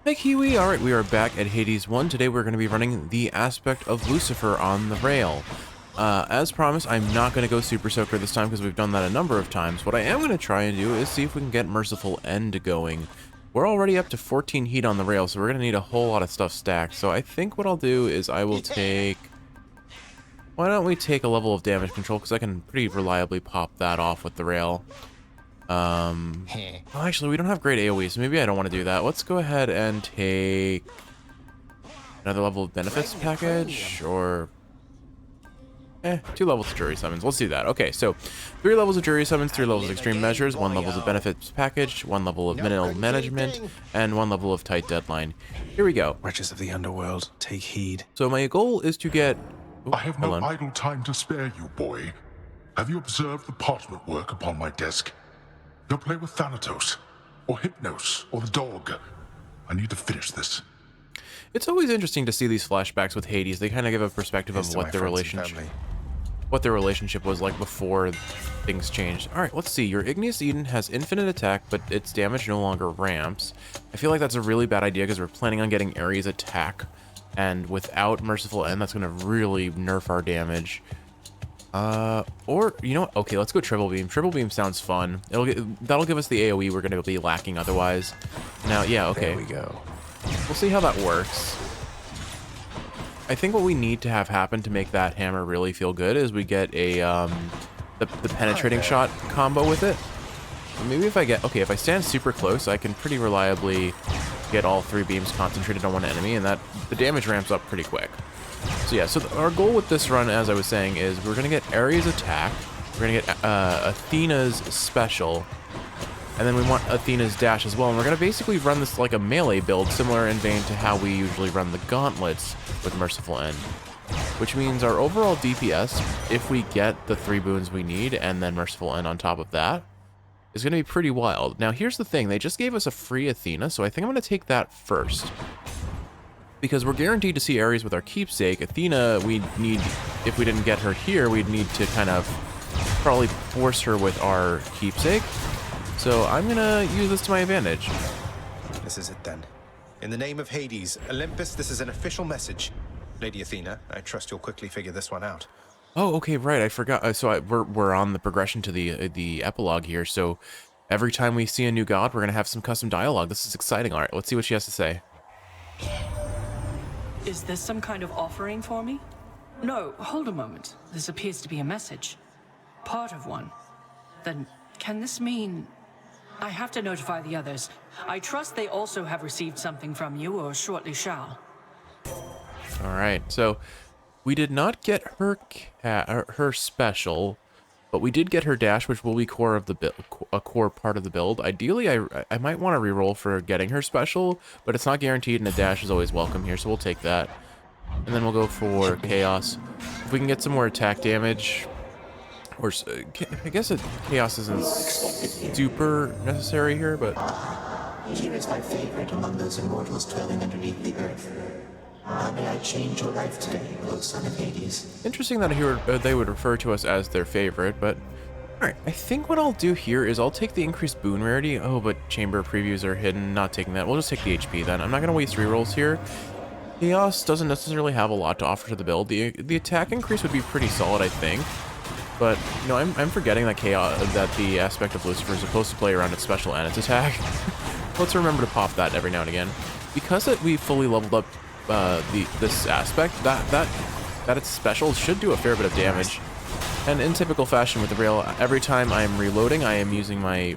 Hey Kiwi, alright, we are back at Hades 1. Today we're going to be running the aspect of Lucifer on the rail. As promised, I'm not going to go Super Soaker this time because we've done that a number of times. What I am going to try and do is see if we can get Merciful End going. We're already up to 14 heat on the rail, so we're going to need a whole lot of stuff stacked. So I think what I'll do is I will take... Why don't we take a level of damage control, because I can pretty reliably pop that off with the rail. Well, actually, we don't have great AoE, so maybe I don't want to do that. Let's go ahead and take another level of benefits package, or 2 levels of jury summons. Let's do that. Okay, so 3 levels of jury summons, 3 levels of extreme measures, 1 level of benefits package, 1 level of mineral management, and 1 level of tight deadline. Here we go. Wretches of the underworld, take heed. So my goal is to get... I have no idle time to spare you, boy. Have you observed the parchment work upon my desk? Go play with Thanatos, or Hypnos, or the dog. I need to finish this. It's always interesting to see these flashbacks with Hades. They kind of give a perspective of what their relationship was like before things changed. All right, let's see. Your Igneous Eden has infinite attack, but its damage no longer ramps. I feel like that's a really bad idea because we're planning on getting Ares attack, and without Merciful End, that's going to really nerf our damage. Or, you know what? Okay, let's go Triple Beam. Triple Beam sounds fun. That'll give us the AoE we're going to be lacking otherwise. Now, yeah, okay. There we go. We'll see how that works. I think what we need to have happen to make that hammer really feel good is we get a, the penetrating shot combo with it. Maybe if I get... Okay, if I stand super close, I can pretty reliably get all 3 beams concentrated on one enemy, and the damage ramps up pretty quick. So yeah, so our goal with this run, as I was saying, is we're going to get Ares attack, we're going to get Athena's special, and then we want Athena's dash as well, and we're going to basically run this like a melee build, similar in vein to how we usually run the gauntlets with Merciful End. Which means our overall DPS, if we get the 3 boons we need, and then Merciful End on top of that, is going to be pretty wild. Now here's the thing, they just gave us a free Athena, so I think I'm going to take that first. Because we're guaranteed to see Ares with our keepsake. Athena, we need, if we didn't get her here, we'd need to kind of probably force her with our keepsake. So I'm gonna use this to my advantage. This is it then. In the name of Hades, Olympus, this is an official message. Lady Athena, I trust you'll quickly figure this one out. Oh, okay, right, I forgot. We're on the progression to the epilogue here, so every time we see a new god, we're gonna have some custom dialogue. This is exciting. All right, let's see what she has to say. Is this some kind of offering for me? No, hold a moment. This appears to be a message. Part of one. Then, can this mean... I have to notify the others. I trust they also have received something from you, or shortly shall. Alright, so we did not get her special, but we did get her dash, which will be core of the build, a core part of the build. Ideally, I might want to reroll for getting her special, but it's not guaranteed, and a dash is always welcome here, so we'll take that. And then we'll go for Chaos. If we can get some more attack damage, or I guess Chaos isn't super necessary here, but... Here is my favorite among those immortals dwelling underneath the earth. How may I change your life today, O son of Hades? Interesting that they would refer to us as their favorite, but... Alright, I think what I'll do here is I'll take the increased boon rarity. Oh, but chamber previews are hidden. Not taking that. We'll just take the HP then. I'm not going to waste rerolls here. Chaos doesn't necessarily have a lot to offer to the build. The attack increase would be pretty solid, I think. But, you know, I'm forgetting that the aspect of Lucifer is supposed to play around its special and its attack. Let's remember to pop that every now and again. Because we fully leveled up this aspect, that its special should do a fair bit of damage. And in typical fashion with the rail, every time I'm reloading, I am using my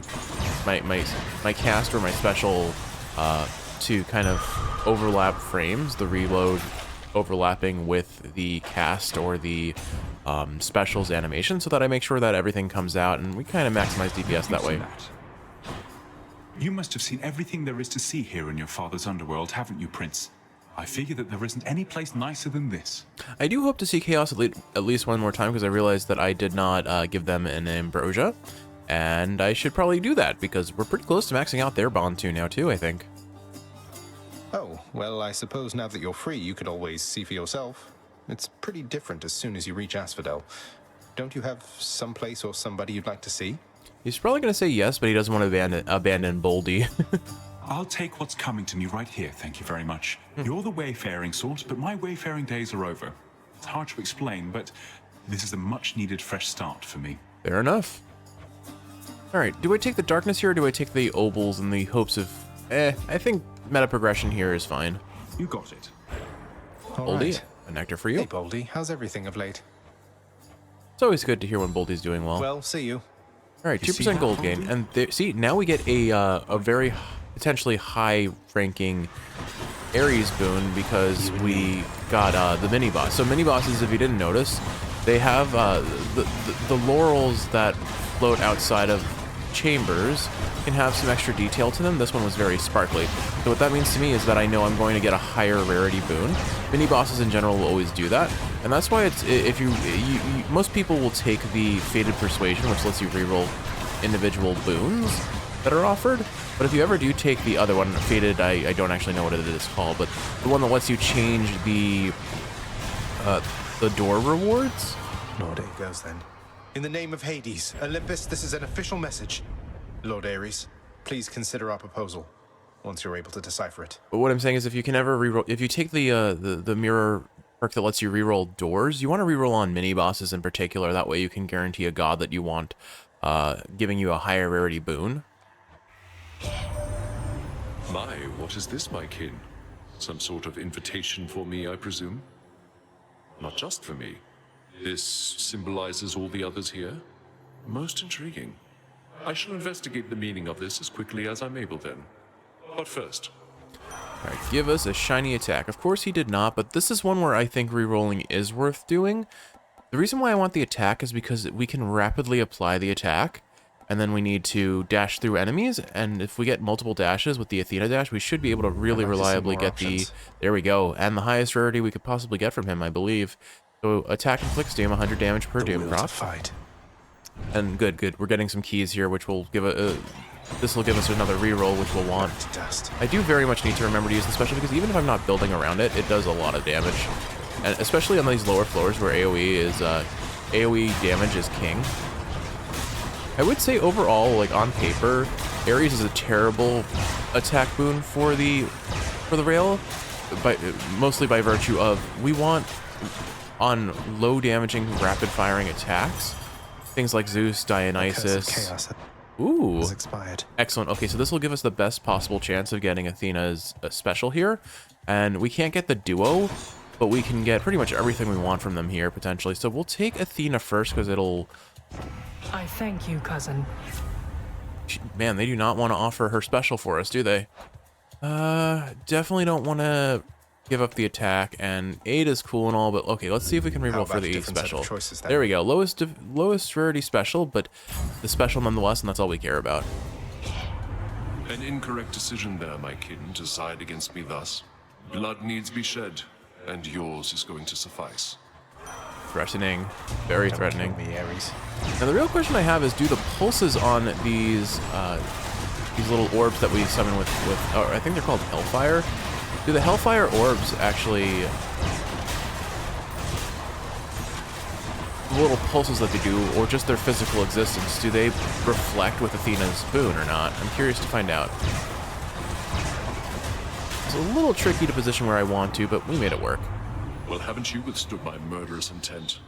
cast or my special to kind of overlap frames, the reload overlapping with the cast or the specials animation, so that I make sure that everything comes out and we kind of maximize DPS that way. You must have seen everything there is to see here in your father's underworld, haven't you, Prince? I figure that there isn't any place nicer than this. I do hope to see Chaos at least one more time, because I realized that I did not give them an Ambrosia, and I should probably do that, because we're pretty close to maxing out their bond too now too, I think. Oh, well, I suppose now that you're free, you could always see for yourself. It's pretty different as soon as you reach Asphodel. Don't you have some place or somebody you'd like to see? He's probably going to say yes, but he doesn't want to abandon Boldy. I'll take what's coming to me right here, thank you very much. You're the wayfaring sort, but my wayfaring days are over. It's hard to explain, but this is a much-needed fresh start for me. Fair enough. All right, do I take the darkness here, or do I take the obols in the hopes of... I think meta progression here is fine. You got it. All Boldy, right. a nectar for you. Hey, Boldy, how's everything of late? It's always good to hear when Boldy's doing well. Well, see you. All right, You see 2% that, gold Boldy? gain, and there, see, now we get a very potentially high-ranking Ares boon because we got the mini boss. So mini bosses, if you didn't notice, they have the laurels that float outside of chambers can have some extra detail to them. This one was very sparkly. So what that means to me is that I know I'm going to get a higher rarity boon. Mini bosses in general will always do that, and that's why it's if you most people will take the Fated Persuasion, which lets you reroll individual boons that are offered. But if you ever do take the other one, Fated, I don't actually know what it is called, but the one that lets you change the door rewards. Lord, there goes then. In the name of Hades, Olympus, this is an official message. Lord Ares, please consider our proposal once you're able to decipher it. But what I'm saying is, if you can ever reroll, if you take the mirror perk that lets you reroll doors, you want to reroll on mini bosses in particular. That way, you can guarantee a god that you want, giving you a higher rarity boon. My, what is this, my kin? Some sort of invitation for me, I presume? Not just for me. This symbolizes all the others here? Most intriguing. I shall investigate the meaning of this as quickly as I'm able then. But first, All right, give us a shiny attack. Of course, he did not, but this is one where I think rerolling is worth doing. The reason why I want the attack is because we can rapidly apply the attack, and then we need to dash through enemies, and if we get multiple dashes with the Athena dash, we should be able to really I'd like to see reliably more get options. there we go, and the highest rarity we could possibly get from him, I believe. So attack inflicts doom, 100 damage per The doom will to prop. fight. And good. We're getting some keys here, which will give this will give us another reroll, which we'll want. Burnt to dust. I do very much need to remember to use the special because even if I'm not building around it, it does a lot of damage. And especially on these lower floors where AoE damage is king. I would say overall, like on paper, Ares is a terrible attack boon for the rail, mostly by virtue of we want on low damaging rapid firing attacks, things like Zeus, Curse of Dionysus. Chaos Ooh. has expired. Excellent. Okay, so this will give us the best possible chance of getting Athena's special here. And we can't get the duo, but we can get pretty much everything we want from them here, potentially. So we'll take Athena first, because it'll... I thank you, cousin. Man, they do not want to offer her special for us, do they? Definitely don't want to give up the attack, and 8 is cool and all, but okay, let's see if we can How reroll for about a the different set of special. choices, then? There we go. Lowest rarity special, but the special nonetheless, and that's all we care about. an incorrect decision there, my kin, to side against me thus. Blood needs be shed, and yours is going to suffice. Threatening. Very Don't threatening. kill me, Ares. Now the real question I have is, do the pulses on these little orbs that we summon with or I think they're called Hellfire, do the Hellfire orbs actually, the little pulses that they do, or just their physical existence, do they reflect with Athena's boon or not? I'm curious to find out. It's a little tricky to position where I want to, but we made it work. Well, haven't you withstood my murderous intent?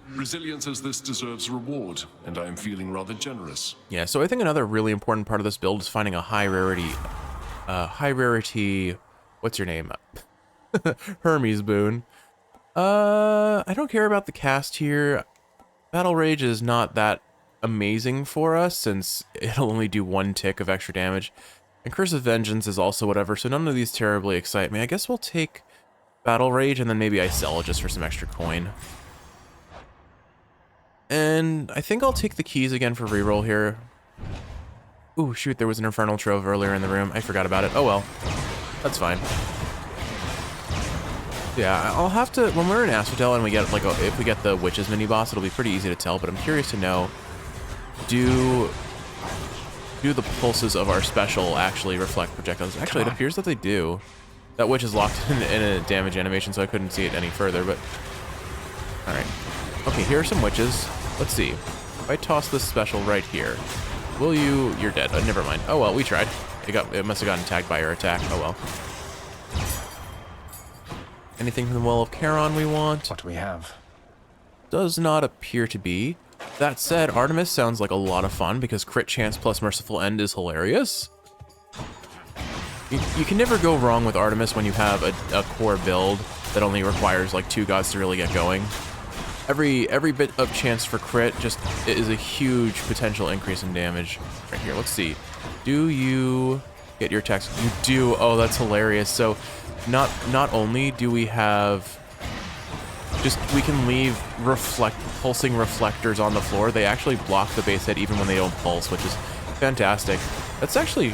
Resilience as this deserves reward, and I am feeling rather generous. Yeah, so I think another really important part of this build is finding a high rarity, what's your name? Hermes boon. I don't care about the cast here. Battle Rage is not that amazing for us since it'll only do 1 tick of extra damage. And Curse of Vengeance is also whatever, so none of these terribly excite me. I guess we'll take Battle Rage and then maybe I sell it just for some extra coin. And I think I'll take the keys again for reroll here. Ooh, shoot, there was an Infernal Trove earlier in the room. I forgot about it. Oh well, that's fine. Yeah, I'll have to, when we're in Asphodel and we get, like, if we get the Witches mini-boss, it'll be pretty easy to tell, but I'm curious to know, do the pulses of our special actually reflect projectiles? Actually, it appears that they do. That Witch is locked in a damage animation, so I couldn't see it any further, but... Alright. Okay, here are some Witches. Let's see. If I toss this special right here, Will you? You're dead. Never mind. Oh well, we tried. It must have gotten tagged by our attack. Oh well. Anything from the Well of Charon we want? What do we have? Does not appear to be. That said, Artemis sounds like a lot of fun because crit chance plus Merciful End is hilarious. You can never go wrong with Artemis when you have a core build that only requires like 2 gods to really get going. Every bit of chance for crit just is a huge potential increase in damage. Right here, let's see. Do you get your attacks? You do. Oh, that's hilarious. So not only do we have we can leave pulsing reflectors on the floor, they actually block the base hit even when they don't pulse, which is fantastic. That's actually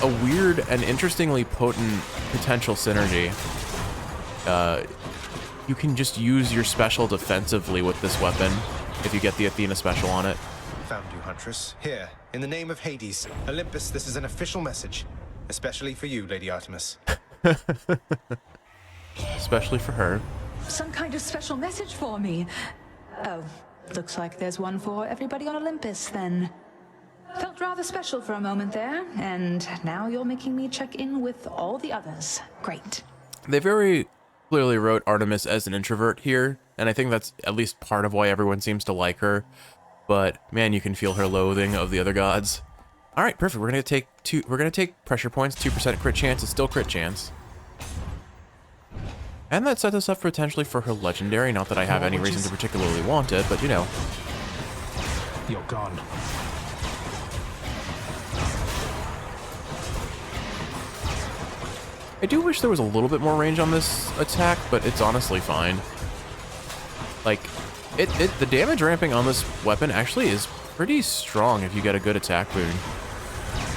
a weird and interestingly potent potential synergy. You can just use your special defensively with this weapon if you get the Athena special on it. Found you, Huntress. Here, in the name of Hades, Olympus, this is an official message. Especially for you, Lady Artemis. Especially for her. Some kind of special message for me. Oh, looks like there's one for everybody on Olympus, then. Felt rather special for a moment there, and now you're making me check in with all the others. Great. They very clearly wrote Artemis as an introvert here, and I think that's at least part of why everyone seems to like her. But man, you can feel her loathing of the other gods. All right, perfect. We're gonna take pressure points. 2% crit chance is still crit chance. And that sets us up potentially for her legendary. Not that I have any reason to particularly want it, but you know. You're gone. I do wish there was a little bit more range on this attack, but it's honestly fine. Like, the damage ramping on this weapon actually is pretty strong if you get a good attack boon.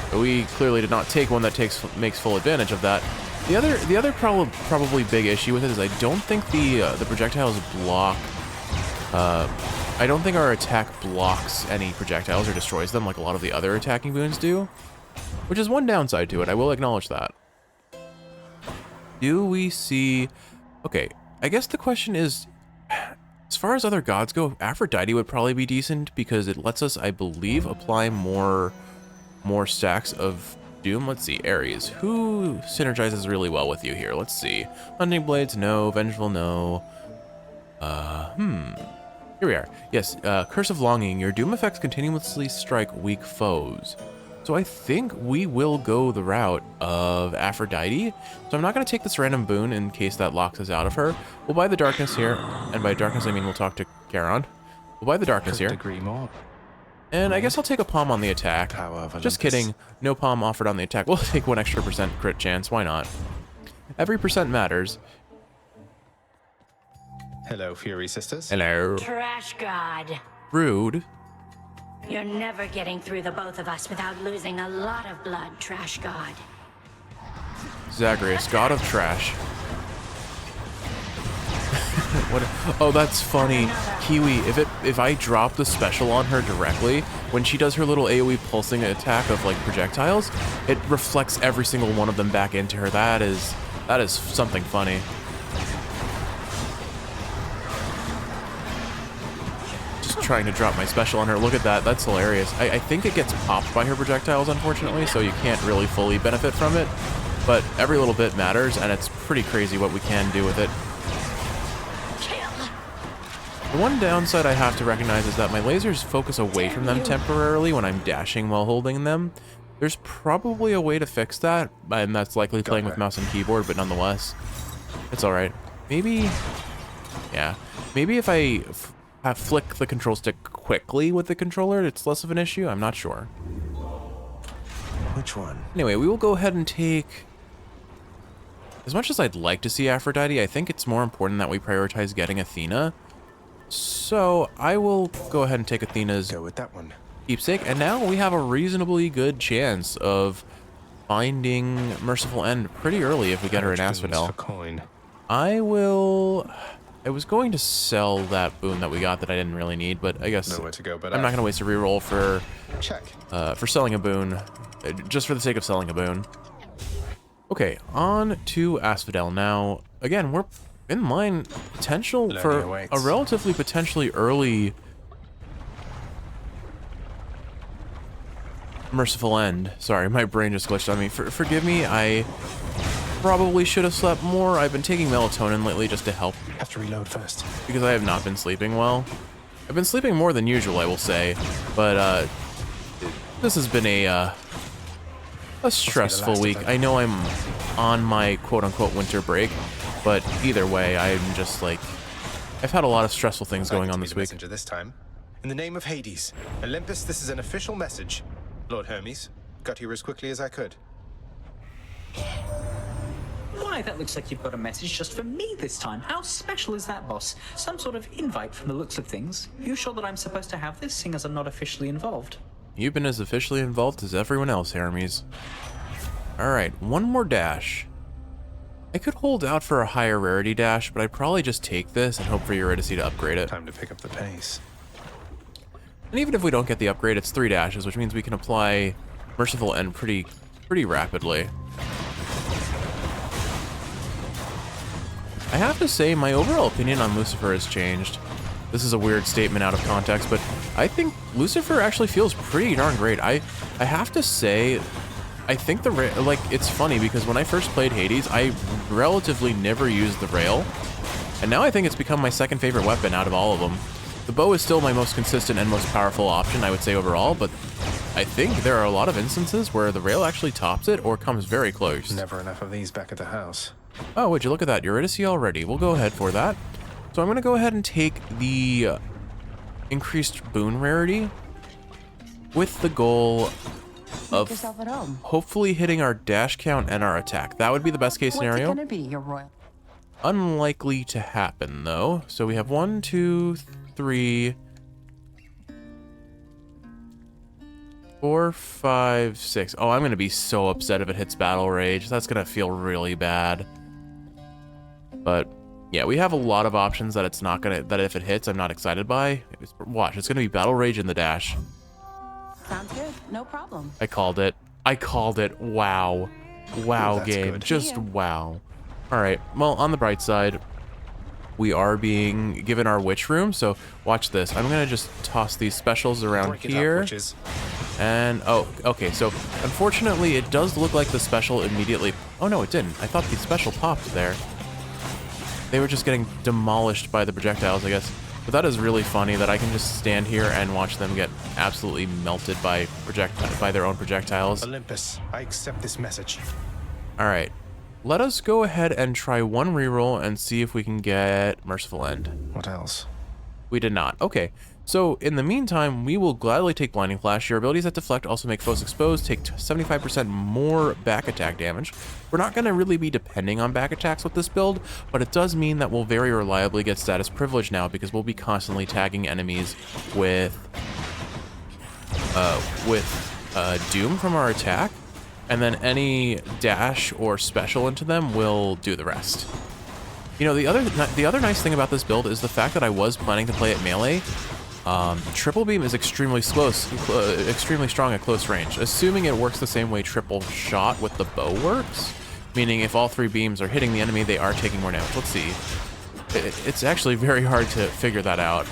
But we clearly did not take one that makes full advantage of that. The other probably big issue with it is I don't think the projectiles block. I don't think our attack blocks any projectiles or destroys them like a lot of the other attacking boons do, which is one downside to it. I will acknowledge that. Do we see? Okay, I guess the question is, as far as other gods go, Aphrodite would probably be decent because it lets us, I believe, apply more stacks of Doom. Let's see, Ares. Who synergizes really well with you here? Let's see. Hunting Blades, no. Vengeful, no. Here we are. Yes, Curse of Longing. Your Doom effects continuously strike weak foes. So I think we will go the route of Aphrodite. So I'm not going to take this random boon in case that locks us out of her. We'll buy the Darkness here. And by Darkness, I mean we'll talk to Charon. We'll buy the Darkness here. Agree more. And I guess I'll take a palm on the attack. Just kidding. No palm offered on the attack. We'll take 1 extra % crit chance. Why not? Every percent matters. Hello, Fury Sisters. Hello. Trash God. Rude. You're never getting through the both of us without losing a lot of blood, Trash God. Zagreus, god of trash. What? Oh, that's funny. Kiwi, if I drop the special on her directly, when she does her little AoE pulsing attack of like projectiles, it reflects every single one of them back into her. That is something funny. Just trying to drop my special on her. Look at that. That's hilarious. I think it gets popped by her projectiles, unfortunately, so you can't really fully benefit from it. But every little bit matters, and it's pretty crazy what we can do with it. The one downside I have to recognize is that my lasers focus away from them temporarily when I'm dashing while holding them. There's probably a way to fix that, and that's likely playing with mouse and keyboard, but nonetheless, it's alright. Maybe, yeah, maybe if I flick the control stick quickly with the controller, it's less of an issue. I'm not sure. Which one? Anyway, we will go ahead and take... As much as I'd like to see Aphrodite, I think it's more important that we prioritize getting Athena. So I will go ahead and take Athena's Go with that one. keepsake, and now we have a reasonably good chance of finding Merciful End pretty early if we get her in Asphodel. Coin. I was going to sell that boon that we got that I didn't really need, but I guess Nowhere to go but I'm not going to waste a reroll Check. for selling a boon, just for the sake of selling a boon. Okay, on to Asphodel. Now, again, we're in line potential for a relatively potentially early Merciful End. Sorry, my brain just glitched on me. Forgive me, I probably should have slept more. I've been taking melatonin lately just to help. Have to reload first. Because I have not been sleeping well. I've been sleeping more than usual, I will say. But, this has been a stressful week. I know I'm on my quote-unquote winter break, but either way, I'm just like... I've had a lot of stressful things going on this week. Messenger this time. In the name of Hades, Olympus, this is an official message. Lord Hermes, got here as quickly as I could. Why, that looks like you've got a message just for me this time. How special is that, boss? Some sort of invite from the looks of things. You sure that I'm supposed to have this, seeing as I'm not officially involved? You've been as officially involved as everyone else, Hermes. Alright, one more dash. I could hold out for a higher rarity dash, but I'd probably just take this and hope for Eurydice to upgrade it. Time to pick up the pace. And even if we don't get the upgrade, it's 3 dashes, which means we can apply Merciful End pretty rapidly. I have to say, my overall opinion on Lucifer has changed. This is a weird statement out of context, but I think Lucifer actually feels pretty darn great. I have to say, I think it's funny because when I first played Hades, I relatively never used the rail, and now I think it's become my second favorite weapon out of all of them. The bow is still my most consistent and most powerful option, I would say overall, but I think there are a lot of instances where the rail actually tops it or comes very close. Never enough of these back at the house. Oh, would you look at that, Eurydice already? We'll go ahead for that. So I'm going to go ahead and take the increased boon rarity with the goal of hopefully hitting our dash count and our attack. That would be the best case scenario. What's it gonna be, your royal? Unlikely to happen, though. So we have 1, 2, 3, 4, 5, 6. Oh, I'm going to be so upset if it hits Battle Rage. That's going to feel really bad. But yeah, we have a lot of options that it's not going to, that if it hits, I'm not excited by. Watch, it's going to be Battle Rage in the dash. Sounds good. No problem. I called it. I called it. Wow. Wow, Ooh, game. good. Just wow. All right. Well, on the bright side, we are being given our witch room. So watch this. I'm going to just toss these specials around Break it up, here. witches. And, oh, okay. So unfortunately, it does look like the special immediately. Oh, no, it didn't. I thought the special popped there. They were just getting demolished by the projectiles, I guess. But that is really funny that I can just stand here and watch them get absolutely melted by their own projectiles. Olympus, I accept this message. All right, let us go ahead and try one reroll and see if we can get Merciful End. What else? We did not. Okay, so in the meantime, we will gladly take Blinding Flash. Your abilities that deflect also make foes exposed, take 75% more back attack damage. We're not going to really be depending on back attacks with this build, but it does mean that we'll very reliably get status privilege now because we'll be constantly tagging enemies with Doom from our attack, and then any dash or special into them will do the rest. You know, the other nice thing about this build is the fact that I was planning to play it melee. Triple beam is extremely strong at close range, assuming it works the same way triple shot with the bow works, meaning if all 3 beams are hitting the enemy, they are taking more damage. Let's see. It's actually very hard to figure that out.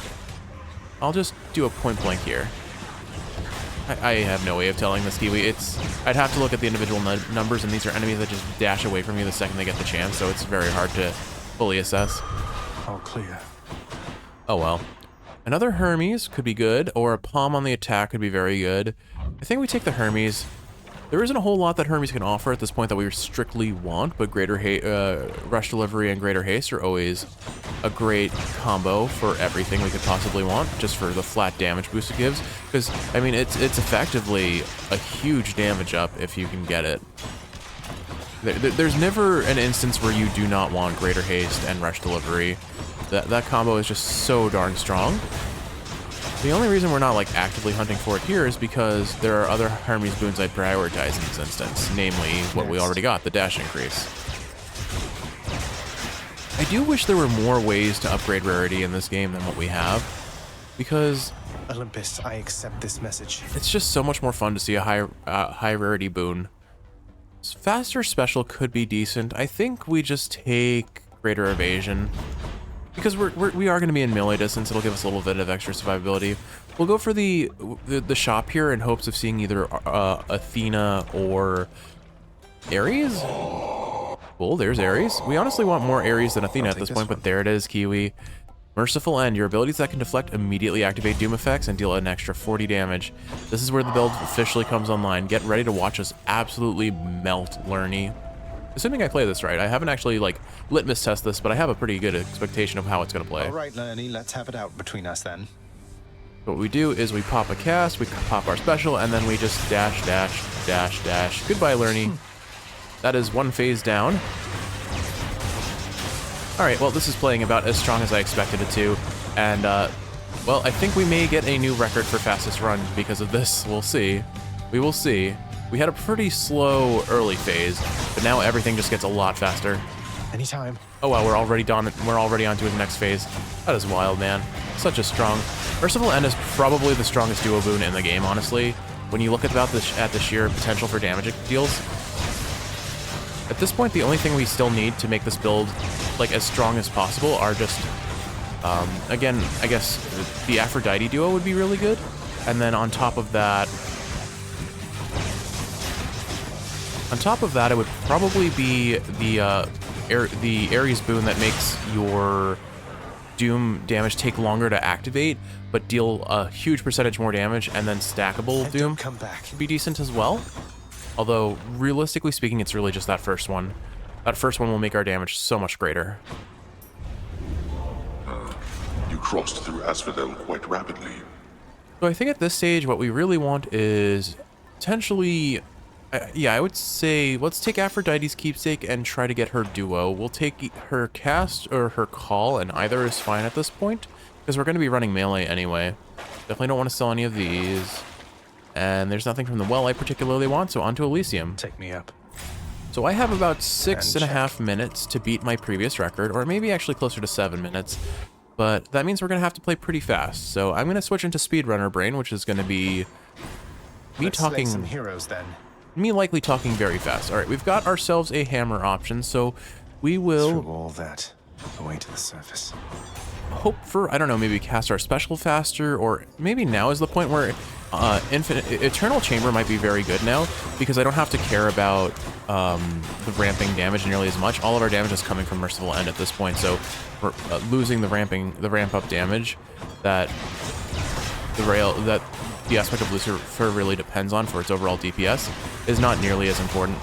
I'll just do a point blank here. I have no way of telling this, Kiwi. I'd have to look at the individual numbers, and these are enemies that just dash away from you the second they get the chance, so it's very hard to fully assess. All clear. Oh well. Another Hermes could be good, or a Palm on the attack could be very good. I think we take the Hermes. There isn't a whole lot that Hermes can offer at this point that we strictly want, but Rush Delivery and Greater Haste are always a great combo for everything we could possibly want, just for the flat damage boost it gives. Because, I mean, it's effectively a huge damage up if you can get it. There's never an instance where you do not want Greater Haste and Rush Delivery. That combo is just so darn strong. The only reason we're not like actively hunting for it here is because there are other Hermes boons I'd prioritize in this instance, namely what we already got, the dash increase. I do wish there were more ways to upgrade rarity in this game than what we have, because Olympus, I accept this message. it's just so much more fun to see a high rarity boon. Faster special could be decent. I think we just take Greater Evasion. Because we are going to be in melee distance, it'll give us a little bit of extra survivability. We'll go for the shop here in hopes of seeing either Athena or Ares. Cool, there's Ares. We honestly want more Ares than Athena at this point, but there it is, Kiwi. Merciful End. Your abilities that can deflect immediately activate Doom effects and deal an extra 40 damage. This is where the build officially comes online. Get ready to watch us absolutely melt Lerny. Assuming I play this right. I haven't actually, like, litmus test this, but I have a pretty good expectation of how it's going to play. All right, Lerny, let's have it out between us then. What we do is we pop a cast, we pop our special, and then we just dash, dash, dash, dash. Goodbye, Lerny. That is one phase down. Alright, well, this is playing about as strong as I expected it to, and, well, I think we may get a new record for fastest run because of this. We'll see. We will see. We had a pretty slow early phase, but now everything just gets a lot faster. Anytime. Oh wow, we're already on to his next phase. That is wild, man. Such a strong... Merciful End is probably the strongest duo boon in the game, honestly. When you look at the sheer potential for damage it deals. At this point, the only thing we still need to make this build like as strong as possible are just, again, I guess the Aphrodite duo would be really good. And then on top of that, it would probably be the Ares boon that makes your Doom damage take longer to activate, but deal a huge percentage more damage, and then stackable Doom would be decent as well. Although, realistically speaking, it's really just that first one. That first one will make our damage so much greater. You crossed through Asphodel quite rapidly. So I think at this stage, what we really want is potentially... yeah, I would say let's take Aphrodite's keepsake and try to get her duo. We'll take her cast or her call, and either is fine at this point, because we're going to be running melee anyway. Definitely don't want to sell any of these. And there's nothing from the well I particularly want, so on to Elysium. Take me up. So I have about 6.5 minutes to beat my previous record, or maybe actually closer to 7 minutes. But that means we're going to have to play pretty fast. So I'm going to switch into Speedrunner Brain, which is going to be me talking... some heroes then. Me likely talking very fast. All right, we've got ourselves a hammer option, so we will... Through all that, away to the surface. Hope for, I don't know, maybe cast our special faster, or maybe now is the point where Eternal Chamber might be very good now, because I don't have to care about the ramping damage nearly as much. All of our damage is coming from Merciful End at this point, so we're losing the ramp up damage that the aspect of Lucifer really depends on for its overall DPS is not nearly as important.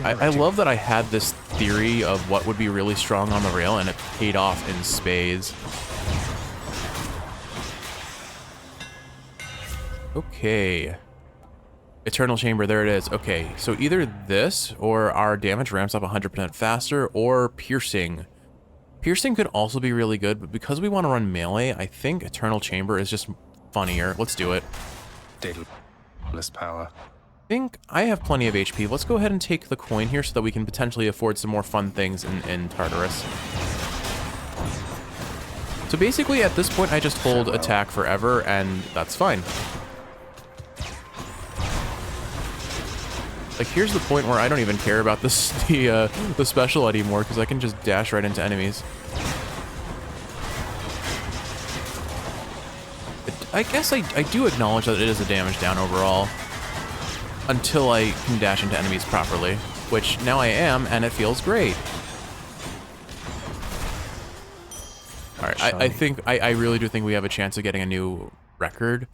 I love that I had this theory of what would be really strong on the rail, and it paid off in spades. Okay. Eternal Chamber, there it is. Okay, so either this, or our damage ramps up 100% faster, or Piercing. Piercing could also be really good, but because we want to run melee, I think Eternal Chamber is just funnier. Let's do it. Dataless power. I think I have plenty of HP. Let's go ahead and take the coin here so that we can potentially afford some more fun things in Tartarus. So basically, at this point, I just hold attack forever, and that's fine. Like, here's the point where I don't even care about the special anymore, because I can just dash right into enemies. I guess I do acknowledge that it is a damage down overall, until I can dash into enemies properly, which now I am, and it feels great. Alright, I really do think we have a chance of getting a new record.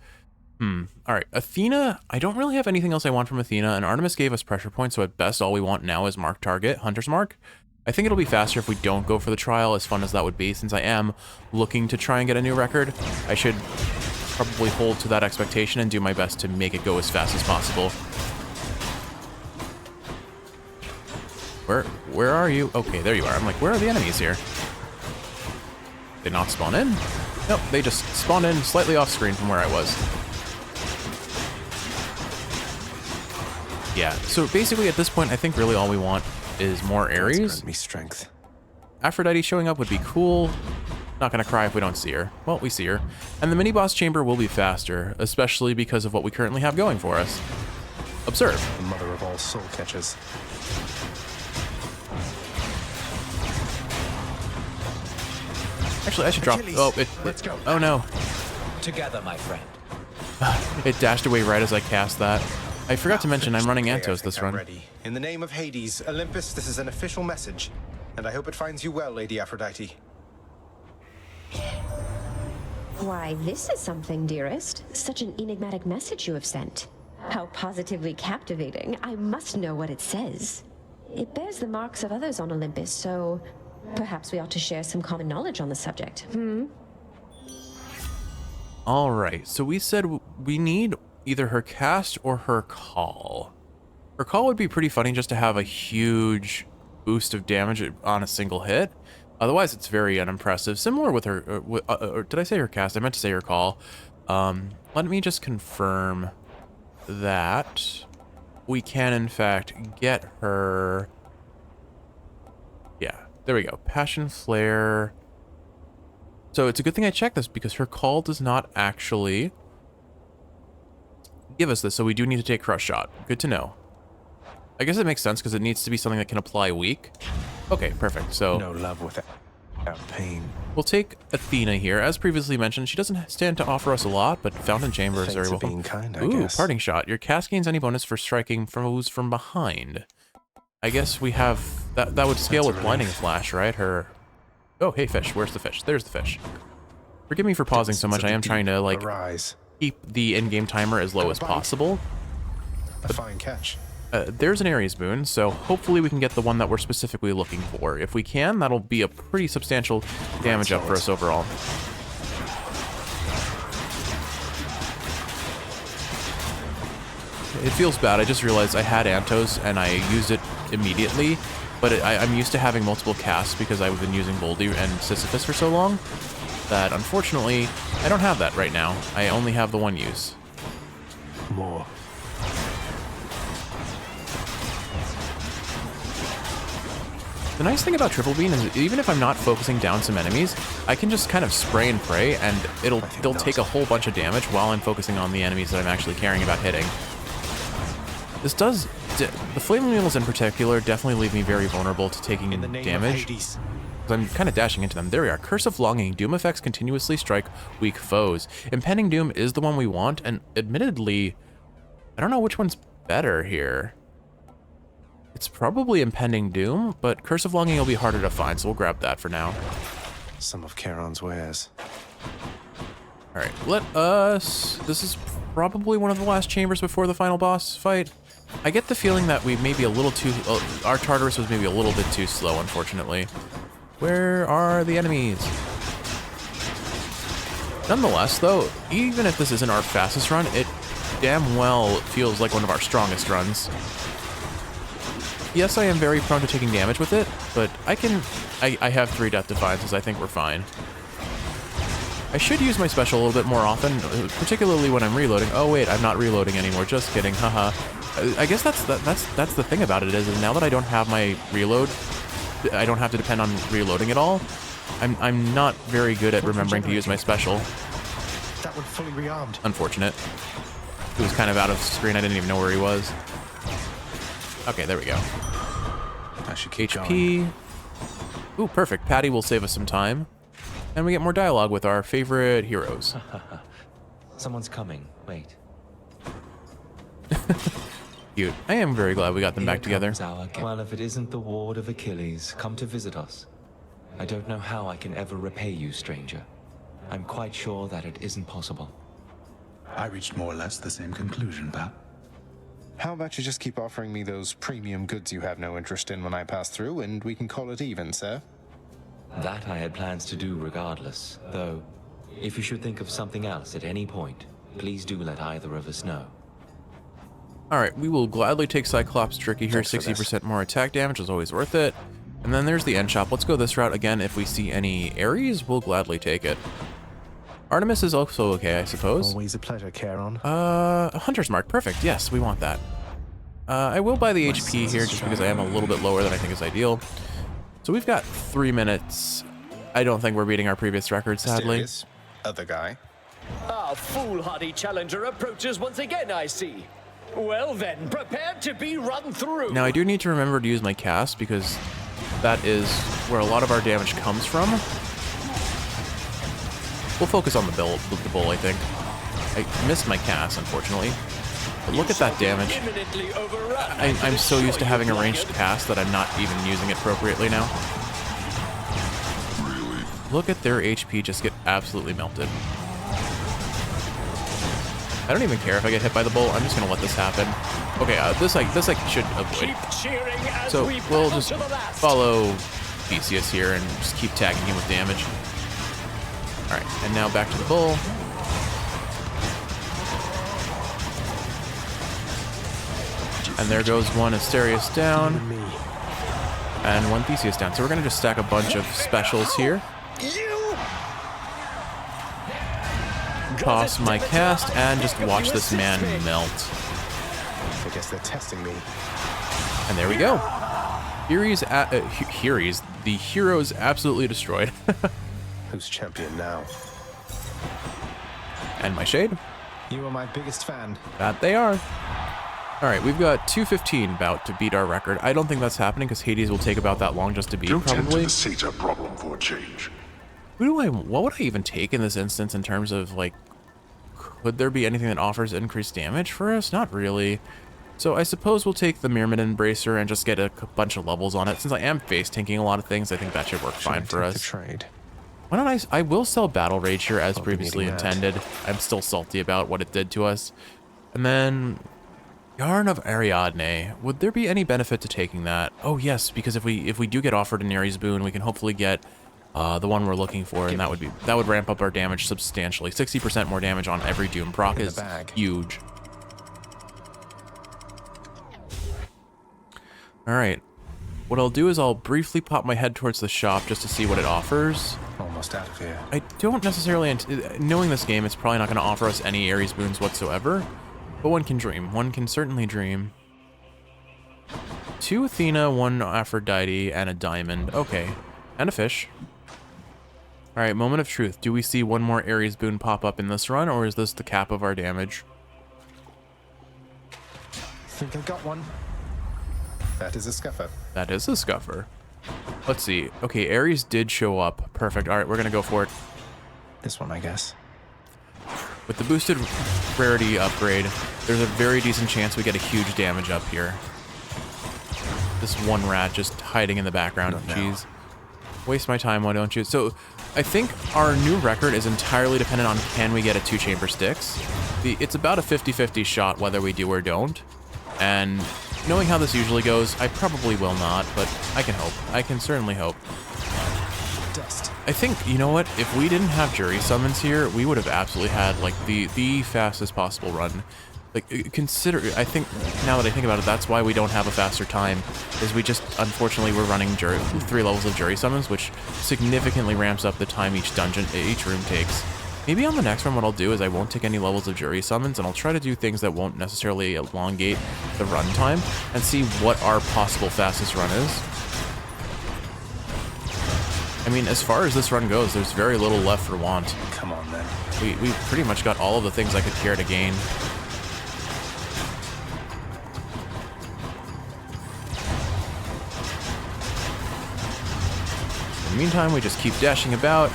Alright, Athena, I don't really have anything else I want from Athena, and Artemis gave us pressure points, so at best all we want now is Mark Target, Hunter's Mark. I think it'll be faster if we don't go for the trial, as fun as that would be, since I am looking to try and get a new record. I should probably hold to that expectation and do my best to make it go as fast as possible. Where are you? Okay, there you are. I'm like, where are the enemies here? Did they not spawn in? Nope, they just spawned in slightly off screen from where I was. Yeah, so basically at this point, I think really all we want is more Ares. Grant me strength. Aphrodite showing up would be cool. Not gonna cry if we don't see her. Well, we see her. And the mini-boss chamber will be faster, especially because of what we currently have going for us. Observe. The mother of all soul catchers. Actually, I should drop. Achilles, Oh, let's go. Oh no. Together, my friend. It dashed away right as I cast that. I forgot to mention I'm running Okay, I Antos think this I'm run. ready. In the name of Hades, Olympus, this is an official message, and I hope it finds you well, Lady Aphrodite. Why, this is something, dearest. Such an enigmatic message you have sent. How positively captivating. I must know what it says. It bears the marks of others on Olympus, so perhaps we ought to share some common knowledge on the subject. All right, so we said we need either her cast or her call. Her call would be pretty funny just to have a huge boost of damage on a single hit. Otherwise, it's very unimpressive. Similar with her, or did I say her cast? I meant to say her call. Let me just confirm that we can, in fact, get her. Yeah, there we go. Passion Flare. So it's a good thing I checked this because her call does not actually give us this. So we do need to take Crush Shot. Good to know. I guess it makes sense because it needs to be something that can apply weak. Okay, perfect. So No love without pain. we'll take Athena here. As previously mentioned, she doesn't stand to offer us a lot, but Fountain Chamber is very Thanks for welcome. being kind, I Ooh, guess. Parting Shot. Your cast gains any bonus for striking from behind. I guess we have that would scale That's a with Blinding relief. Flash, right? Her. Oh, hey fish. Where's the fish? There's the fish. Forgive me for pausing so much. I am trying to like Arise. keep the in-game timer as low as possible. A fine catch. There's an Ares boon, so hopefully we can get the one that we're specifically looking for. If we can, that'll be a pretty substantial damage up for us overall. It feels bad. I just realized I had Antos and I used it immediately, but I'm used to having multiple casts because I've been using Voldy and Sisyphus for so long that unfortunately I don't have that right now. I only have the one use. More. The nice thing about Triple Beam is even if I'm not focusing down some enemies, I can just kind of spray and pray and they'll take a whole bunch of damage while I'm focusing on the enemies that I'm actually caring about hitting. This does, the Flaming Mules in particular definitely leave me very vulnerable to taking In the name damage. of Hades. I'm kind of dashing into them. There we are. Curse of Longing. Doom effects continuously strike weak foes. Impending Doom is the one we want, and admittedly, I don't know which one's better here. It's probably Impending Doom, but Curse of Longing will be harder to find, so we'll grab that for now. Some of Charon's wares. Alright, let us... This is probably one of the last chambers before the final boss fight. I get the feeling that we may be a little too... our Tartarus was maybe a little bit too slow, unfortunately. Where are the enemies? Nonetheless, though, even if this isn't our fastest run, it damn well feels like one of our strongest runs. Yes, I am very prone to taking damage with it, but I have 3 Death Defiances. I think we're fine. I should use my special a little bit more often, particularly when I'm reloading. Oh wait, I'm not reloading anymore. Just kidding. Haha. I guess that's the thing about it is now that I don't have my reload, I don't have to depend on reloading at all. I'm not very good at remembering to use my special. That one fully rearmed. Unfortunate. He was kind of out of screen. I didn't even know where he was. Okay, there we go. I should keep HP. going. Ooh, perfect. Patty will save us some time. And we get more dialogue with our favorite heroes. Someone's coming. Wait. Cute. I am very glad we got them back together. Well, if it isn't the ward of Achilles, come to visit us. I don't know how I can ever repay you, stranger. I'm quite sure that it isn't possible. I reached more or less the same conclusion, Pat. How about you just keep offering me those premium goods you have no interest in when I pass through, and we can call it even, sir? That I had plans to do regardless, though if you should think of something else at any point, please do let either of us know. Alright, we will gladly take Cyclops Tricky here. Thanks for this. 60% more attack damage is always worth it. And then there's the end shop. Let's go this route again. If we see any Ares, we'll gladly take it. Artemis is also okay, I suppose. Always a pleasure, Charon. A Hunter's Mark. Perfect. Yes, we want that. I will buy the HP here just because I am a little bit lower than I think is ideal. So we've got 3 minutes. I don't think we're beating our previous record, sadly. Mysterious. Other guy. Our foolhardy challenger approaches once again, I see. Well then, prepare to be run through. Now I do need to remember to use my cast because that is where a lot of our damage comes from. We'll focus on the bull, I think. I missed my cast, unfortunately. But look at that damage. I'm so used to having a ranged cast that I'm not even using it appropriately now. Look at their HP just get absolutely melted. I don't even care if I get hit by the bull. I'm just gonna let this happen. Okay, this I should avoid. So we'll just follow Theseus here and just keep tagging him with damage. All right, and now back to the bull. And there goes one Asterius down, and one Theseus down. So we're gonna just stack a bunch of specials here. Toss my cast and just watch this man melt. I guess they're testing me. And there we go. The hero's absolutely destroyed. Who's champion now? And my shade. You are my biggest fan. That they are. All right, we've got 2:15 about to beat our record. I don't think that's happening because Hades will take about that long just to beat, Don't enter probably. the Sata problem for a change. What would I even take in this instance in terms of, like, could there be anything that offers increased damage for us? Not really. So I suppose we'll take the Myrmidon Bracer and just get a bunch of levels on it. Since I am face tanking a lot of things, I think that should work fine for us. Trade? Why don't I will sell Battle Rage here as previously intended. I'm still salty about what it did to us. And then Yarn of Ariadne. Would there be any benefit to taking that? Oh yes, because if we do get offered an Ares boon, we can hopefully get the one we're looking for, and that would ramp up our damage substantially. 60% more damage on every Doom proc is huge. All right, what I'll do is I'll briefly pop my head towards the shop just to see what it offers. Almost out of here. I don't necessarily, knowing this game, it's probably not going to offer us any Ares boons whatsoever, but one can dream. One can certainly dream. 2 Athena, 1 Aphrodite, and a diamond. Okay, and a fish. All right, moment of truth. Do we see one more Ares boon pop up in this run, or is this the cap of our damage? Think I got one. That is a scuffer. That is a scuffer. Let's see. Okay, Ares did show up. Perfect. All right, we're gonna go for it. This one, I guess. With the boosted rarity upgrade, there's a very decent chance we get a huge damage up here. This one rat just hiding in the background. Jeez. Waste my time, why don't you? So I think our new record is entirely dependent on can we get a 2-chamber Styx. It's about a 50-50 shot whether we do or don't. And knowing how this usually goes, I probably will not, but I can hope. I can certainly hope. Dust. I think, you know what, if we didn't have jury summons here, we would have absolutely had, like, the fastest possible run. Like, I think, now that I think about it, that's why we don't have a faster time, is we just, unfortunately, we're running 3 levels of jury summons, which significantly ramps up the time each room takes. Maybe on the next one, what I'll do is I won't take any levels of jury summons, and I'll try to do things that won't necessarily elongate the run time, and see what our possible fastest run is. I mean, as far as this run goes, there's very little left for want. Come on, then. We pretty much got all of the things I could care to gain. In the meantime, we just keep dashing about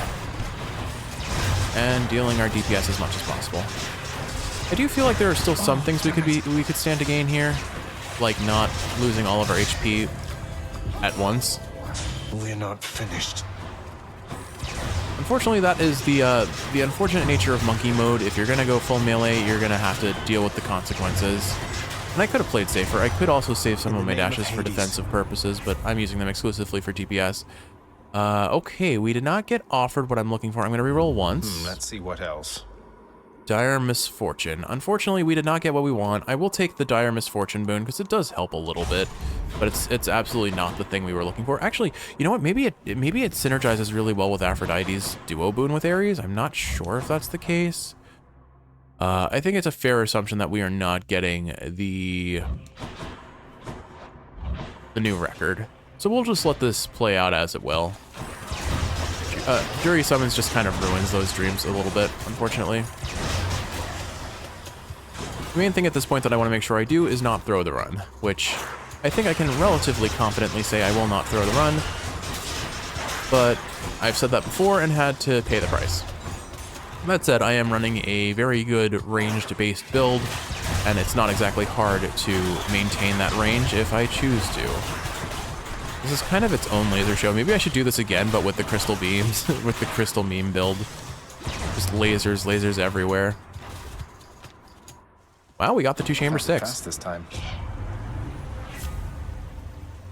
and dealing our DPS as much as possible. I do feel like there are still some things we could stand to gain here, like not losing all of our HP at once. We're not finished. Unfortunately, that is the unfortunate nature of monkey mode. If you're gonna go full melee, you're gonna have to deal with the consequences. And I could have played safer. I could also save some of my dashes for defensive purposes, but I'm using them exclusively for DPS. Okay, we did not get offered what I'm looking for. I'm gonna reroll once. Let's see what else. Dire Misfortune. Unfortunately, we did not get what we want. I will take the Dire Misfortune boon because it does help a little bit, but it's absolutely not the thing we were looking for. Actually, you know what? Maybe it synergizes really well with Aphrodite's duo boon with Ares. I'm not sure if that's the case. I think it's a fair assumption that we are not getting the new record. So we'll just let this play out as it will. Jury Summons just kind of ruins those dreams a little bit, unfortunately. The main thing at this point that I want to make sure I do is not throw the run, which I think I can relatively confidently say I will not throw the run, but I've said that before and had to pay the price. That said, I am running a very good ranged-based build, and it's not exactly hard to maintain that range if I choose to. This is kind of its own laser show. Maybe I should do this again, but with the crystal beams, with the crystal meme build. Just lasers, lasers everywhere. Wow, we got the 2-chamber sticks. Fast this time.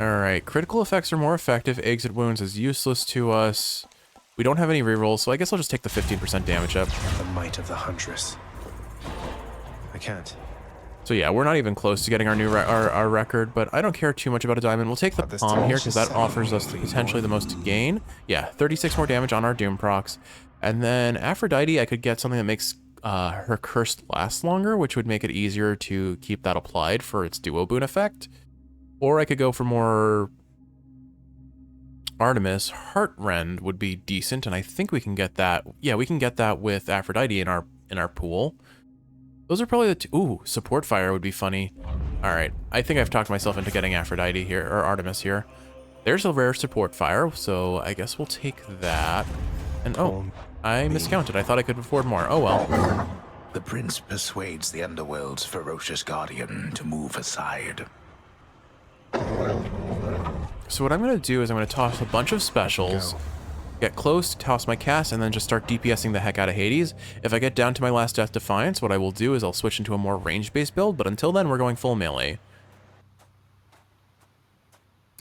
Alright, critical effects are more effective. Exit wounds is useless to us. We don't have any rerolls, so I guess I'll just take the 15% damage up. The might of the Huntress. I can't. So yeah, we're not even close to getting our new our record, but I don't care too much about a diamond. We'll take the palm here because that offers us potentially the most gain. Yeah, 36 more damage on our Doom procs. And then Aphrodite, I could get something that makes her curse last longer, which would make it easier to keep that applied for its duo boon effect. Or I could go for more Artemis. Heartrend would be decent, and I think we can get that. Yeah, we can get that with Aphrodite in our pool. Those are probably the two. Ooh, support fire would be funny. All right, I think I've talked myself into getting Aphrodite here, or Artemis here. There's a rare support fire, so I guess we'll take that. And oh, I miscounted. I thought I could afford more. Oh well. The prince persuades the underworld's ferocious guardian to move aside. So what I'm going to do is I'm going to toss a bunch of specials, get close, toss my cast, and then just start DPSing the heck out of Hades. If I get down to my last Death Defiance, what I will do is I'll switch into a more range-based build, but until then, we're going full melee.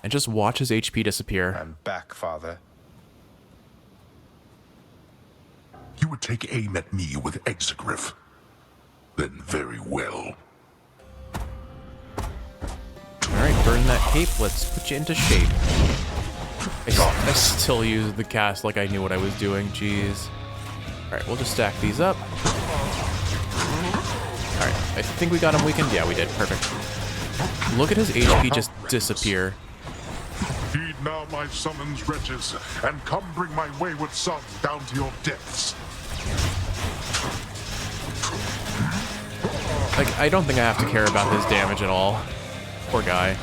And just watch his HP disappear. I'm back, Father. You would take aim at me with Exegriff. Then very well. Alright, burn that cape. Let's put you into shape. I still use the cast like I knew what I was doing. Jeez. Alright, we'll just stack these up. Alright, I think we got him weakened. Yeah, we did. Perfect. Look at his HP just disappear. Heed now my summons, wretches, and come bring my wayward son down to your depths. Like, I don't think I have to care about his damage at all. Poor guy.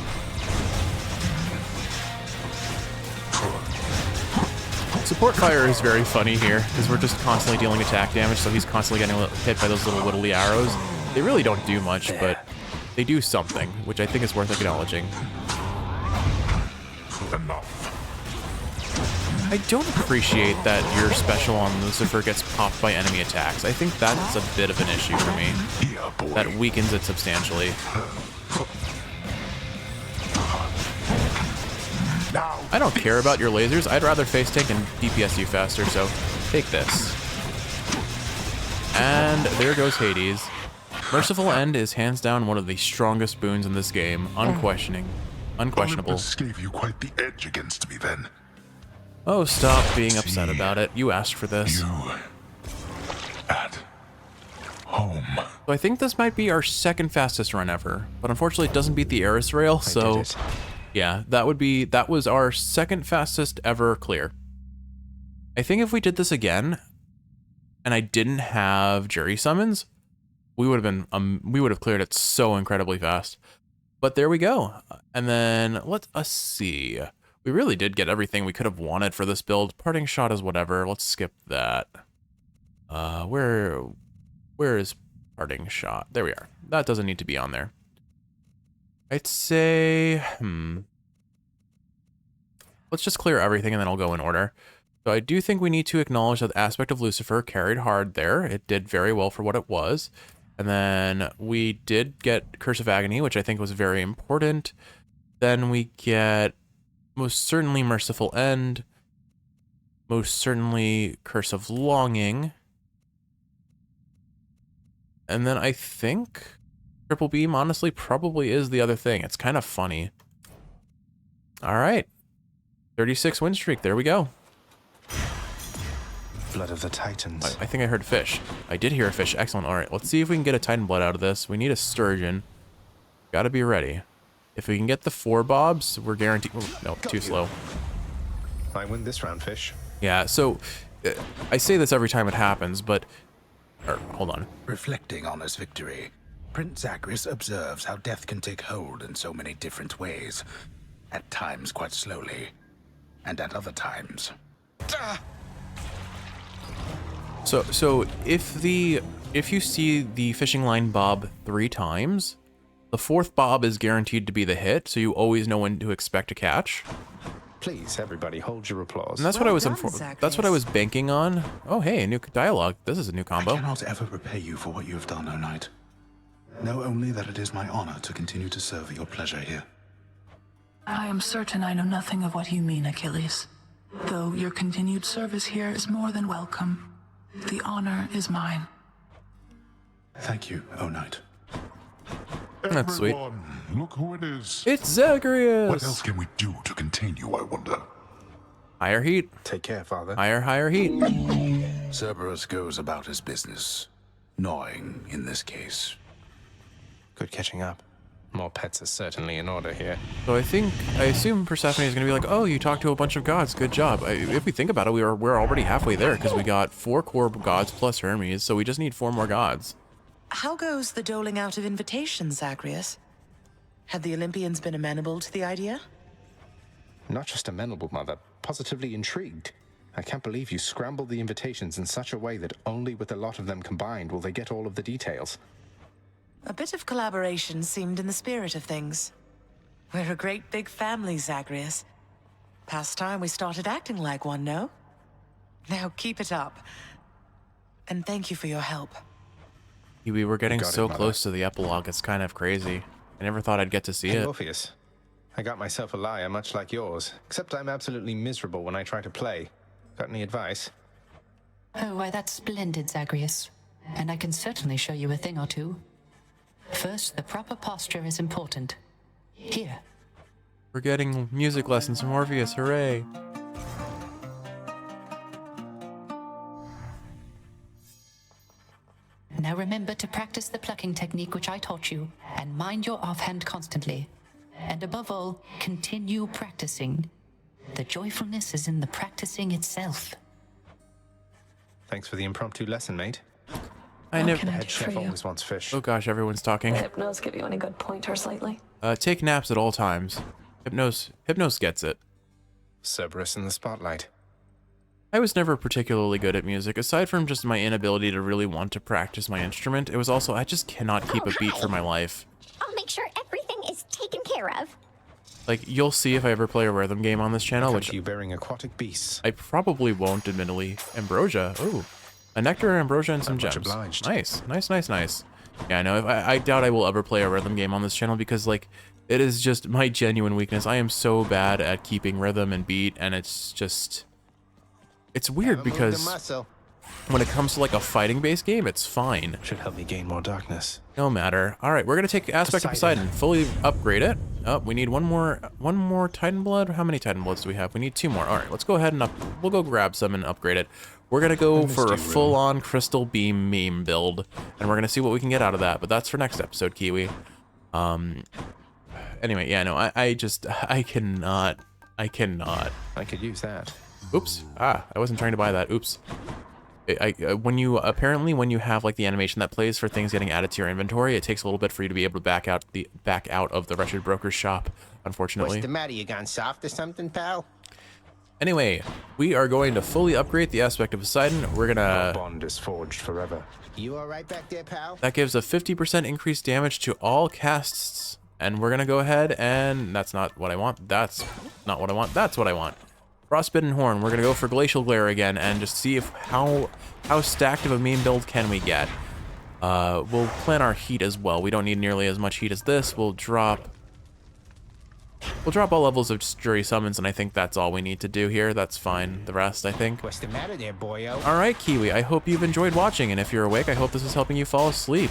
Support fire is very funny here, because we're just constantly dealing attack damage, so he's constantly getting hit by those little whittly arrows. They really don't do much, but they do something, which I think is worth acknowledging. I don't appreciate that your special on Lucifer gets popped by enemy attacks. I think that's a bit of an issue for me. That weakens it substantially. I don't care about your lasers. I'd rather face tank and DPS you faster, so take this. And there goes Hades. Merciful End is hands down one of the strongest boons in this game. Unquestionable. Olympus gave you quite the edge against me then. Oh, stop being upset about it. You asked for this. At home. So I think this might be our second fastest run ever, but unfortunately it doesn't beat the Eris rail, so yeah, that was our second fastest ever clear. I think if we did this again and I didn't have Jury summons, we would have cleared it so incredibly fast. But there we go. And then let us see. We really did get everything we could have wanted for this build. Parting shot is whatever. Let's skip that. Where is parting shot? There we are. That doesn't need to be on there. I'd say, let's just clear everything and then I'll go in order. So I do think we need to acknowledge that the aspect of Lucifer carried hard there. It did very well for what it was. And then we did get Curse of Agony, which I think was very important. Then we get most certainly Merciful End. Most certainly Curse of Longing. And then I think Triple Beam, honestly, probably is the other thing. It's kind of funny. All right. 36 win streak. There we go. Blood of the Titans. I think I heard fish. I did hear a fish. Excellent. All right. Let's see if we can get a Titan blood out of this. We need a sturgeon. Gotta be ready. If we can get the 4 bobs, we're guaranteed. Oh, no, too slow. I win this round, fish. Yeah, so I say this every time it happens, but hold on. Reflecting on his victory, Prince Zagreus observes how death can take hold in so many different ways. At times quite slowly, and at other times. So if you see the fishing line bob 3 times, the 4th bob is guaranteed to be the hit, so you always know when to expect a catch. Please, everybody, hold your applause. And that's what I was that's what I was banking on. Oh, hey, a new dialogue. This is a new combo. I cannot ever repay you for what you have done, O Knight. Know only that it is my honor to continue to serve at your pleasure here. I am certain I know nothing of what you mean, Achilles. Though your continued service here is more than welcome. The honor is mine. Thank you, O Knight. That's sweet. Everyone, look who it is. It's Zagreus! What else can we do to contain you, I wonder? Higher heat. Take care, Father. Higher heat. Cerberus goes about his business. Gnawing, in this case. Good catching up. More pets are certainly in order here. So I assume Persephone is going to be like, oh, you talked to a bunch of gods, good job. If we think about it, we're already halfway there, because we got 4 core gods plus Hermes, so we just need 4 more gods. How goes the doling out of invitations, Zagreus? Had the Olympians been amenable to the idea? Not just amenable, Mother. Positively intrigued. I can't believe you scrambled the invitations in such a way that only with a lot of them combined will they get all of the details. A bit of collaboration seemed in the spirit of things. We're a great big family, Zagreus. Past time we started acting like one, no? Now keep it up. And thank you for your help. We were getting so Mother. close to the epilogue, it's kind of crazy. I never thought I'd get to see Hey, it. Morpheus. I got myself a lyre much like yours, except I'm absolutely miserable when I try to play. Got any advice? Oh, why, that's splendid, Zagreus. And I can certainly show you a thing or two. First, the proper posture is important. Here. We're getting music lessons from Morpheus, hooray! Now remember to practice the plucking technique which I taught you, and mind your offhand constantly. And above all, continue practicing. The joyfulness is in the practicing itself. Thanks for the impromptu lesson, mate. I never. The head chef always wants fish. Oh gosh, everyone's talking. Hypnos give you any good pointers lately? Take naps at all times. Hypnos gets it. Cerberus in the spotlight. I was never particularly good at music. Aside from just my inability to really want to practice my instrument, it was also I just cannot keep a beat for my life. I'll make sure everything is taken care of. Like, you'll see if I ever play a rhythm game on this channel, which you bearing aquatic beasts. I probably won't, admittedly. Ambrosia. Ooh. A nectar, ambrosia, and some gems. Obliged. Nice. Yeah, I know. I doubt I will ever play a rhythm game on this channel because, like, it is just my genuine weakness. I am so bad at keeping rhythm and beat, and it's just... It's weird because when it comes to, like, a fighting-based game, it's fine. Should help me gain more darkness. No matter. All right, we're gonna take Aspect of Poseidon, fully upgrade it. Oh, we need one more Titan Blood. How many Titan Bloods do we have? We need 2 more. All right, let's go ahead and we'll go grab some and upgrade it. We're gonna go for a full-on Crystal Beam meme build, and we're gonna see what we can get out of that. But that's for next episode, Kiwi. Anyway, yeah, no, I cannot. I could use that. Oops. I wasn't trying to buy that. Oops. When you have like the animation that plays for things getting added to your inventory, it takes a little bit for you to be able to back out of the Wretched Broker's shop, unfortunately. What's the matter? You gone soft or something, pal? Anyway, we are going to fully upgrade the Aspect of Poseidon. We're gonna... Our bond is forged forever. You all right back there, pal? That gives a 50% increased damage to all casts, and we're gonna go ahead and... That's not what I want. That's not what I want. That's what I want. Frostbitten Horn. We're gonna go for Glacial Glare again and just see if how stacked of a meme build can we get. We'll plan our heat as well. We don't need nearly as much heat as this. We'll drop all levels of Jury Summons, and I think that's all we need to do here. That's fine. The rest, I think. What's the matter there, boyo? All right, Kiwi. I hope you've enjoyed watching, and if you're awake, I hope this is helping you fall asleep.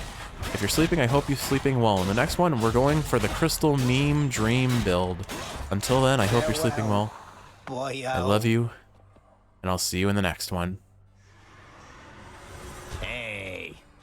If you're sleeping, I hope you're sleeping well. In the next one, we're going for the Crystal Meme Dream build. Until then, I hope you're sleeping well. Boyo. I love you, and I'll see you in the next one.